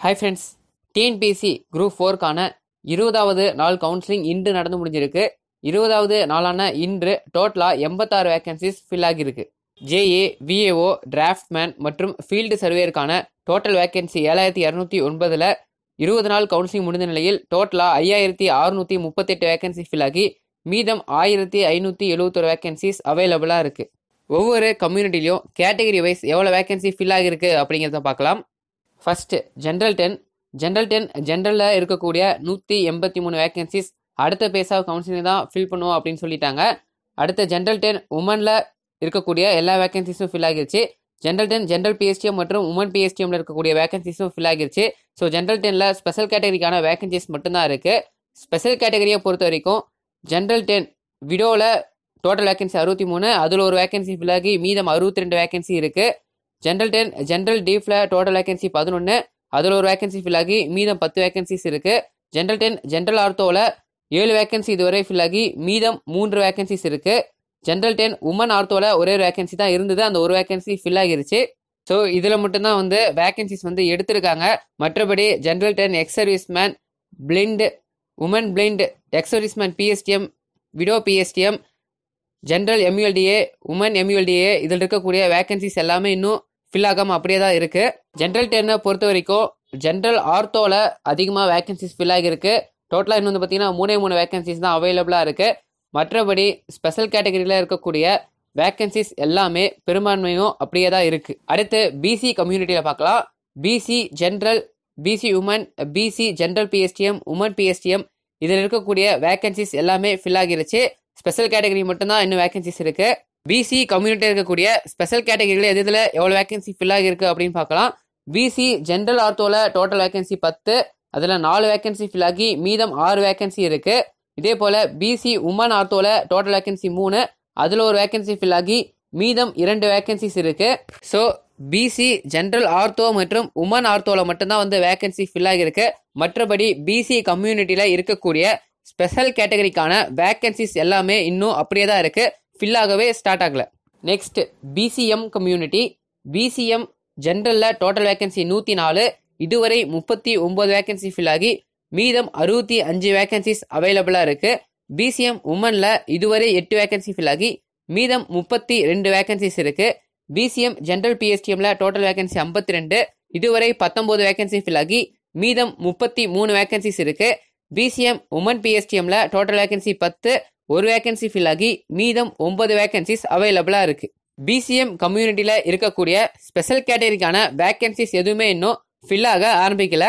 Hi friends, TNPSC group 4க்கான 20வது நாள் counselling இன்று நடந்து முடிஞ்சிருக்கு. 20வது நாளான இன்று டோட்டலாக 86 வேகன்சிஸ் ஃபில் ஆகியிருக்கு. ஜேஏ, விஏஓ, டிராஃப்ட்மேன் மற்றும் ஃபீல்டு சர்வேயருக்கான டோட்டல் வேகன்சி 7209ல் 20 நாள் கவுன்சிலிங் முடிந்த நிலையில் டோட்டலாக 5638 வேகன்சி ஃபில் ஆகி மீதம் 1571 வேகன்சிஸ் அவைலபிளாக இருக்குது. ஒவ்வொரு கம்யூனிட்டிலையும் கேட்டகரி வைஸ் எவ்வளோ வேகன்சி ஃபில் ஆகியிருக்கு அப்படிங்கிறத பார்க்கலாம். First general 10. ஜென்ரலில் இருக்கக்கூடிய 183 வேகன்சிஸ் அடுத்த பேஸ் ஆஃப் கவுன்சிலிங் தான் ஃபில் பண்ணுவோம் அப்படின்னு சொல்லிட்டாங்க. அடுத்த ஜென்ரல் 10 உமனில் இருக்கக்கூடிய எல்லா வேகன்சிஸும் ஃபில் ஆகிருச்சு. ஜென்ரல் 10 ஜென்ரல் பிஎஸ்டிஎம் மற்றும் உமன் பிஎஸ்டிஎம்ல இருக்கக்கூடிய வேகன்சிஸும் ஃபில் ஆகிருச்சு. ஸோ ஜென்ரல் 10ல் ஸ்பெஷல் கேட்டகரிக்கான வேகன்சிஸ் மட்டும்தான் இருக்குது. ஸ்பெஷல் கேட்டகரியை பொறுத்த வரைக்கும் ஜென்ரல் 10 விடோவில் டோட்டல் வேகன்சி 63, அதில் ஒரு வேகன்சி ஃபில் ஆகி மீதம் 62 வேகன்சி இருக்குது. ஜென்ரல் 10 ஜென்ரல் டீஃபில் டோட்டல் வேகன்சி 11, அதில் ஒரு வேகன்சி ஃபில் ஆகி மீதம் 10 வேகன்சிஸ் இருக்குது. ஜென்ரல் 10 ஜென்ரல் ஆர்த்தோவில் 7 வேகன்சி இதுவரை ஃபில் ஆகி மீதம் 3 வேகன்சிஸ் இருக்குது. ஜென்ரல் 10 உமன் ஆர்த்தோவில் ஒரே ஒரு வேகன்சி தான் இருந்தது, அந்த ஒரு வேகன்சி ஃபில் ஆகிருச்சு. ஸோ இதில் மட்டும்தான் வேகன்சிஸ் எடுத்திருக்காங்க. மற்றபடி general 10 ex serviceman, blind, woman blind, ex serviceman PSTM, widow PSTM, general MULTA, woman MULTA இதில் இருக்கக்கூடிய வேகன்சிஸ் எல்லாமே இன்னும் ஃபில் ஆகாமல் அப்படியே தான் இருக்குது. ஜென்ரல் 10 பொறுத்த வரைக்கும் ஜென்ரல் ஆர்த்தோவில் அதிகமாக வேகன்சிஸ் ஃபில் ஆகியிருக்கு. டோட்டலாக இன்னும் பார்த்தீங்கன்னா 3 வேகன்சிஸ் தான் அவைலபிளாக இருக்குது. மற்றபடி ஸ்பெஷல் கேட்டகரியில் இருக்கக்கூடிய வேகன்சிஸ் எல்லாமே பெரும்பான்மையும் அப்படியே தான் இருக்குது. அடுத்து பிசி கம்யூனிட்டியில் பார்க்கலாம். BC general, BC women, BC general PSTM, women PSTM இதில் இருக்கக்கூடிய வேகன்சிஸ் எல்லாமே ஃபில் ஆகிருச்சு. ஸ்பெஷல் கேட்டகரி மட்டும்தான் இன்னும் வேகன்சிஸ் இருக்குது. பிசி கம்யூனிட்டியில் இருக்கக்கூடிய ஸ்பெஷல் கேட்டகரியில் இதில் எவ்வளோ வேகன்சி ஃபில் ஆகிருக்கு அப்படின்னு பார்க்கலாம். பிசி ஜென்ரல் ஆர்த்தோவில் டோட்டல் வேகன்சி 10, அதில் 4 வேகன்சி ஃபில் ஆகி மீதம் 6 வேகன்சி இருக்குது. இதே போல் பிசி உமன் ஆர்த்தோவில் டோட்டல் வேகன்சி 3, அதில் ஒரு வேகன்சி ஃபில் ஆகி மீதம் 2 வேகன்சிஸ் இருக்குது. ஸோ பிசி ஜென்ரல் ஆர்த்தோ மற்றும் உமன் ஆர்த்தோவில் மட்டும்தான் வேகன்சி ஃபில் ஆகியிருக்கு. மற்றபடி பிசி கம்யூனிட்டியில் இருக்கக்கூடிய ஸ்பெஷல் கேட்டகரிக்கான வேகன்சிஸ் எல்லாமே இன்னும் அப்படியே தான் இருக்குது, ஃபில் ஆகவே ஸ்டார்ட் ஆகலை. Next BCM community. பிசிஎம் ஜென்ரலில் டோட்டல் வேகன்சி 104, இதுவரை 39 வேகன்சி ஃபில் ஆகி மீதம் 65 வேகன்சிஸ் அவைலபிளாக இருக்குது. பிசிஎம் உமனில் இதுவரை 8 வேகன்சி ஃபில் ஆகி மீதம் 32 வேகன்சிஸ் இருக்குது. பிசிஎம் ஜென்ரல் பிஎஸ்டிஎம்ல டோட்டல் வேகன்சி 52, இதுவரை 19 வேகன்சி ஃபில் ஆகி மீதம் 33 வேகன்சிஸ் இருக்குது. பிசிஎம் உமன் பிஎஸ்டிஎம்ல டோட்டல் வேகன்சி 10, ஒரு வேகன்சி ஃபில் ஆகி மீதம் 9 வேகன்சிஸ் அவைலபிளாக இருக்குது. பிசிஎம் கம்யூனிட்டியில் இருக்கக்கூடிய ஸ்பெஷல் கேட்டகரிக்கான வேகன்சிஸ் எதுவுமே இன்னும் ஃபில் ஆக ஆரம்பிக்கல.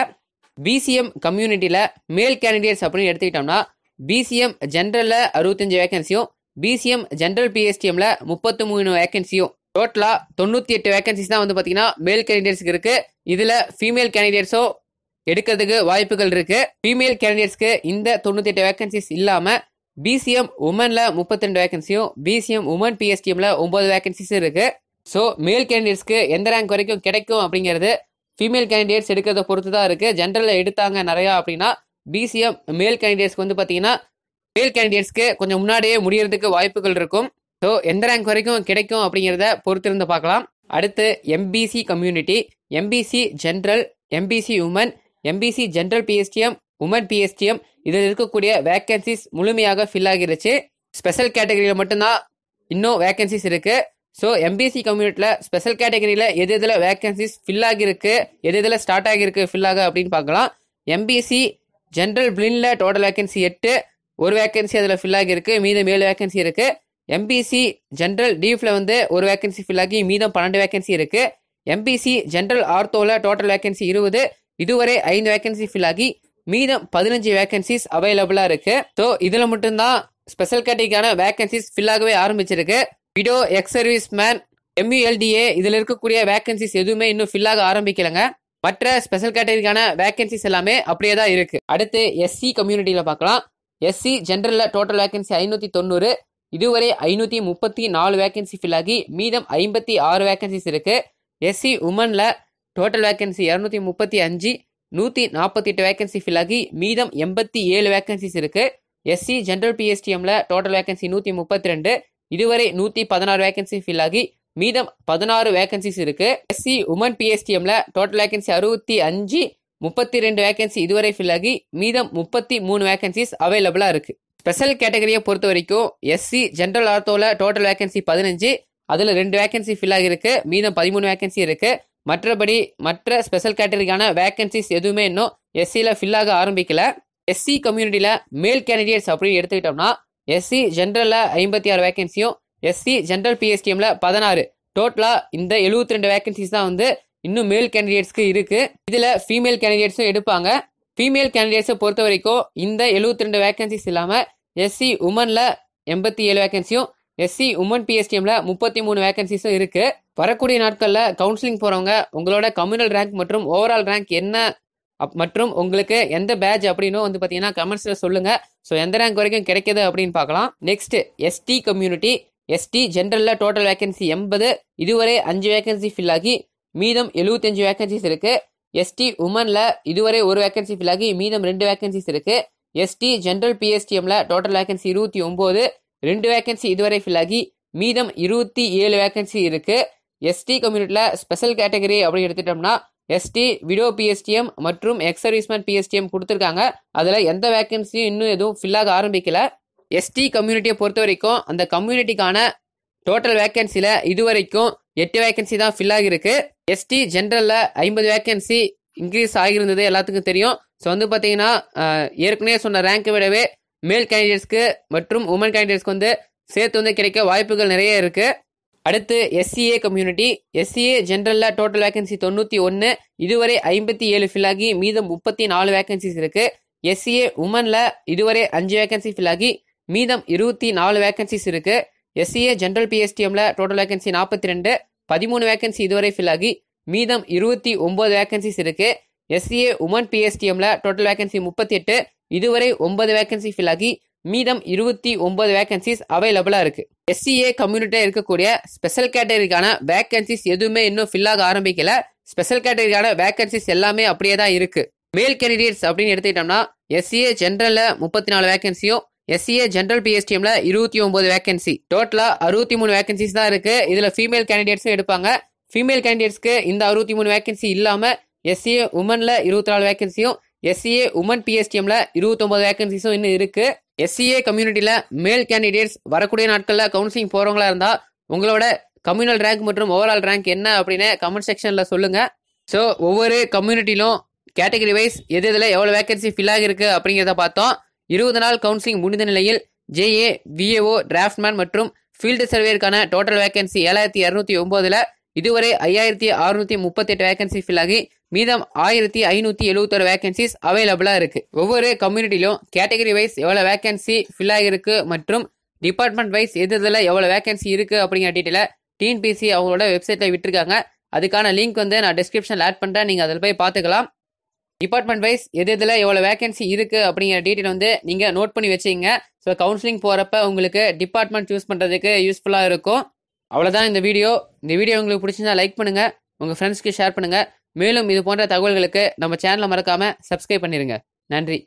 பிசிஎம் கம்யூனிட்டியில் மேல் கேண்டிடேட்ஸ் அப்படின்னு எடுத்துக்கிட்டோம்னா பிசிஎம் ஜென்ரலில் 65 வேகன்சியும், பிசிஎம் ஜென்ரல் பிஎஸ்டிஎம்ல 33 வேகன்சியும், டோட்டலாக 98 வேகன்சிஸ் தான் பார்த்தீங்கன்னா மேல் கேண்டிடேட்ஸ்க்கு இருக்குது. இதில் ஃபீமேல் கேண்டிடேட்ஸும் எடுக்கிறதுக்கு வாய்ப்புகள் இருக்குது. ஃபீமேல் கேண்டிடேட்ஸ்க்கு இந்த 98 வேகன்சிஸ் இல்லாமல் பிசிஎம் உமனில் 32 வேகன்சியும், பிசிஎம் உமன் பிஎஸ்டிஎம்ல 9 வேகன்சிஸ் இருக்குது. ஸோ மேல் கேண்டிடேட்ஸ்க்கு எந்த ரேங்க் வரைக்கும் கிடைக்கும் அப்படிங்கிறது ஃபீமேல் கேண்டிடேட்ஸ் எடுக்கிறத பொறுத்து தான் இருக்குது. ஜென்ரலில் எடுத்தாங்க நிறையா அப்படின்னா பிசிஎம் மேல் கேண்டிடேட்ஸ்க்கு பார்த்தீங்கன்னா மேல் கேண்டிடேட்ஸ்க்கு கொஞ்சம் முன்னாடியே முடியறதுக்கு வாய்ப்புகள் இருக்கும். ஸோ எந்த ரேங்க் வரைக்கும் கிடைக்கும் அப்படிங்கிறத பொறுத்திருந்து பார்க்கலாம். அடுத்து MBC community. MBC general, MBC women, MBC general PSTM, women PSTM இதில் இருக்கக்கூடிய வேகன்சிஸ் முழுமையாக ஃபில் ஆகிருச்சு. ஸ்பெஷல் கேட்டகரியில் மட்டும்தான் இன்னும் வேகன்சிஸ் இருக்குது. ஸோ எம்பிசி கம்யூனிட்டியில் ஸ்பெஷல் கேட்டகரியில் எது எதில் வேகன்சிஸ் ஃபில் ஆகிருக்கு, எது எதில் ஸ்டார்ட் ஆகிருக்கு ஃபில் ஆக அப்படின்னு பார்க்கலாம். எம்பிசி ஜென்ரல் பிளினில் டோட்டல் வேகன்சி 8, ஒரு வேகன்சி அதில் ஃபில் ஆகிருக்கு, மீதம் 7 வேகன்சி இருக்குது. எம்பிசி ஜென்ரல் டீஃபில் ஒரு வேகன்சி ஃபில் ஆகி மீதம் 12 வேகன்சி இருக்குது. எம்பிசி ஜென்ரல் ஆர்த்தோவில் டோட்டல் வேகன்சி 20, இதுவரை 5 வேகன்சி ஃபில் ஆகி மீதம் 15 வேகன்சிஸ் அவைலபிளாக இருக்குது. ஸோ இதில் மட்டும்தான் ஸ்பெஷல் கேட்டகரிக்கான வேகன்சிஸ் ஃபில் ஆகவே ஆரம்பிச்சிருக்கு. விடோ, எக்ஸ் சர்வீஸ்மேன், எம்யூஎல்டிஏ இதில் இருக்கக்கூடிய வேகன்சிஸ் எதுவுமே இன்னும் ஃபில் ஆக ஆரம்பிக்கலைங்க. மற்ற ஸ்பெஷல் கேட்டகரிக்கான வேகன்சிஸ் எல்லாமே அப்படியே தான் இருக்குது. அடுத்து எஸ்சி கம்யூனிட்டியில் பார்க்கலாம். எஸ்சி ஜென்ரலில் டோட்டல் வேகன்சி 590, இதுவரை 534 வேகன்சி ஃபில் ஆகி மீதம் 56 வேகன்சிஸ் இருக்குது. எஸ்சி உமனில் டோட்டல் வேகன்சி 235, 148 வேகன்சி ஃபில் ஆகி மீதம் 87 வேகன்சிஸ் இருக்குது. எஸ்சி ஜென்ரல் பிஎஸ்டிஎம்ல டோட்டல் வேகன்சி 132, இதுவரை 116 வேகன்சி ஃபில் ஆகி மீதம் 16 வேகன்சிஸ் இருக்குது. எஸ்சி உமன் பிஎஸ்டிஎம்ல டோட்டல் வேகன்சி 65, 32 வேகன்சி இதுவரை ஃபில் ஆகி மீதம் 33 வேகன்சிஸ் அவைலபிளா இருக்கு. ஸ்பெஷல் கேட்டகரியை பொறுத்த வரைக்கும் எஸ்சி ஜென்ரல் ஆர்த்தோல டோட்டல் வேகன்சி 15, அதுல 2 வேகன்சி ஃபில் ஆகிருக்கு, மீதம் 13 வேகன்சி இருக்கு. மற்றபடி மற்ற ஸ்பெஷல் கேட்டகரிக்கான வேகன்சிஸ் எதுவுமே இன்னும் எஸ்சியில் ஃபில் ஆக ஆரம்பிக்கல. எஸ்சி கம்யூனிட்டியில் மேல் கேண்டிடேட்ஸ் அப்படின்னு எடுத்துக்கிட்டோம்னா எஸ்சி ஜென்ரலில் 56 வேகன்சியும் எஸ்சி ஜென்ரல் பிஎஸ்டிஎம்ல 16, டோட்டலாக இந்த 72 வேகன்சிஸ் தான் வந்து இன்னும் மேல் கேண்டிடேட்ஸ்க்கு இருக்கு. இதில் ஃபீமேல் கேண்டிடேட்ஸும் எடுப்பாங்க. ஃபீமேல் கேண்டிடேட்ஸை பொறுத்த வரைக்கும் இந்த 72 வேகன்சிஸ் இல்லாமல் எஸ்சி உமனில் 87 வேகன்சியும் எஸ்சி உமன் பிஎஸ்டிஎம்ல 33 வேகன்சிஸும் இருக்கு. வரக்கூடிய நாட்களில் கவுன்சிலிங் போறவங்க உங்களோட கம்யூனல் ரேங்க் மற்றும் ஓவரால் ரேங்க் என்ன மற்றும் உங்களுக்கு எந்த பேட்ச் அப்படின்னு வந்து பார்த்தீங்கன்னா கமெண்ட்ஸில் சொல்லுங்க. ஸோ எந்த ரேங்க் வரைக்கும் கிடைக்குது அப்படின்னு பார்க்கலாம். Next ST community. எஸ்டி ஜென்ரலில் டோட்டல் வேகன்சி 80, இதுவரை 5 வேகன்சி ஃபில் ஆகி மீதம் 75 வேகன்சிஸ் இருக்கு. எஸ்டி உமன்ல இதுவரை 1 வேகன்சி ஃபில் ஆகி மீதம் 2 வேகன்சிஸ் இருக்கு. எஸ்டி ஜென்ரல் பிஎஸ்டிஎம்ல டோட்டல் வேகன்சி 29, 2 வேகன்சி இதுவரை ஃபில் ஆகி மீதம் 27 வேகன்சி இருக்கு. எஸ்டி கம்யூனிட்டியில் ஸ்பெஷல் கேட்டகரி அப்படின்னு எடுத்துட்டோம்னா எஸ்டி விடோ பிஎஸ்டிஎம் மற்றும் எக்ஸ் சர்வீஸ்மேன் பிஎஸ்டிஎம் கொடுத்துருக்காங்க. அதில் எந்த வேகன்சியும் இன்னும் எதுவும் ஃபில் ஆக ஆரம்பிக்கல. எஸ்டி கம்யூனிட்டியை பொறுத்த வரைக்கும் அந்த கம்யூனிட்டிக்கான டோட்டல் வேகன்சியில் இதுவரைக்கும் 8 வேகன்சி தான் ஃபில் ஆகிருக்கு. எஸ்டி ஜென்ரலில் 50 வேகன்சி இன்க்ரீஸ் ஆகியிருந்தது எல்லாத்துக்கும் தெரியும். ஸோ வந்து பார்த்தீங்கன்னா ஏற்கனவே சொன்ன ரேங்கை விடவே மேல் கேண்டிடேட்ஸ்க்கு மற்றும் உமன் கேண்டிடேட்ஸ்க்கு வந்து சேர்த்து வந்து கிடைக்க வாய்ப்புகள் நிறைய இருக்கு. அடுத்து எஸ்சிஏ கம்யூனிட்டி. எஸ்சிஏ ஜென்ரலில் டோட்டல் வேகன்சி 91, இதுவரை 57 ஃபில் ஆகி மீதம் 34 வேகன்சிஸ் இருக்கு. எஸ்சிஏ உமனில் இதுவரை 5 வேகன்சி ஃபில் ஆகி மீதம் 24 வேகன்சிஸ் இருக்கு. எஸ்சிஏ ஜென்ரல் பிஎஸ்டிஎம்ல டோட்டல் வேகன்சி 42, 13 வேகன்சி இதுவரை ஃபில் ஆகி மீதம் 29 வேகன்சிஸ் இருக்கு. எஸ்சிஏ உமன் பிஎஸ்டிஎம்ல டோட்டல் வேகன்சி 38, இதுவரை 9 வேகன்சி ஃபில் ஆகி மீதம் 29 வேகன்சிஸ் அவைலபிளா இருக்கு. எஸ்சிஏ கம்யூனிட்டியில் இருக்கக்கூடிய ஸ்பெஷல் கேட்டகரிக்கான வேகன்சிஸ் எதுவுமே இன்னும் ஃபில் ஆக ஆரம்பிக்கல. ஸ்பெஷல் கேட்டகரிக்கான வேகன்சிஸ் எல்லாமே அப்படியே தான் இருக்கு. மேல் கேண்டிடேட்ஸ் அப்படின்னு எடுத்துக்கிட்டோம்னா எஸ்சிஏ ஜென்ரல்ல 34 வேகன்சியும் எஸ்சிஏ ஜென்ரல் பிஎஸ்டிஎம்ல 29 வேகன்சி, டோட்டலா 63 வேகன்சிஸ் தான் இருக்கு. இதுல ஃபீமேல் கேண்டிடேட்ஸும் எடுப்பாங்க. ஃபீமேல் கேண்டிடேட்ஸ்க்கு இந்த 63 வேகன்சி இல்லாம எஸ்சிஏ உமன்ல 24 வேகன்சியும் எஸ்சிஏ உமன் பிஎஸ்டிஎம்ல 29 வேகன்சிஸும் இன்னும் இருக்கு. எஸ்சிஏ கம்யூனிட்டியில மேல் கேண்டிடேட்ஸ் வரக்கூடிய நாட்களில் கவுன்சிலிங் போறவங்களா இருந்தா உங்களோட கம்யூனல் ரேங்க் மற்றும் ஓவரால் ரேங்க் என்ன அப்படின்னு கமெண்ட் செக்ஷன்ல சொல்லுங்க. ஸோ ஒவ்வொரு கம்யூனிட்டிலும் கேட்டகரி வைஸ் எது இதில் எவ்வளோ வேகன்சி ஃபில் ஆகிருக்கு அப்படிங்கிறத பார்த்தோம். 20 நாள் கவுன்சிலிங் முடிந்த நிலையில் ஜேஏ, விஏஓ, டிராஃப்ட்மேன் மற்றும் ஃபீல்டு சர்வேருக்கான டோட்டல் வேகன்சி 7209, இதுவரை 5638 வேகன்சி ஃபில் ஆகி மீதம் 1571 வேகன்சிஸ் அவைலபிளா இருக்கு. ஒவ்வொரு கம்யூனிட்டிலும் கேட்டகரி வைஸ் எவ்வளவு வேகன்சி ஃபில் ஆகிருக்கு மற்றும் டிபார்ட்மெண்ட் வைஸ் எது இதில் எவ்வளவு வேகன்சி இருக்கு அப்படிங்கிற டீட்டெயில டிஎன்பிஎஸ்சி அவங்களோட வெப்சைட்ல விட்டுருக்காங்க. அதுக்கான லிங்க் வந்து நான் டிஸ்கிரிப்ஷன்ல ஆட் பண்றேன், நீங்க அதில் போய் பார்த்துக்கலாம். டிபார்ட்மெண்ட் வைஸ் எது இதில் எவ்வளோ வேகன்சி இருக்கு அப்படிங்கிற டீட்டெயில் வந்து நீங்க நோட் பண்ணி வச்சுங்க. ஸோ கவுன்சிலிங் போறப்ப உங்களுக்கு டிபார்ட்மெண்ட் சூஸ் பண்றதுக்கு யூஸ்ஃபுல்லாக இருக்கும். அவ்வளோதான் இந்த வீடியோ. இந்த வீடியோ உங்களுக்கு பிடிச்சிருந்தா லைக் பண்ணுங்க, உங்க ஃப்ரெண்ட்ஸ்க்கு ஷேர் பண்ணுங்க. மேலும் இது போன்ற தகவல்களுக்கு நம்ம சேனலை மறக்காம சப்ஸ்கிரைப் பண்ணிருங்க. நன்றி.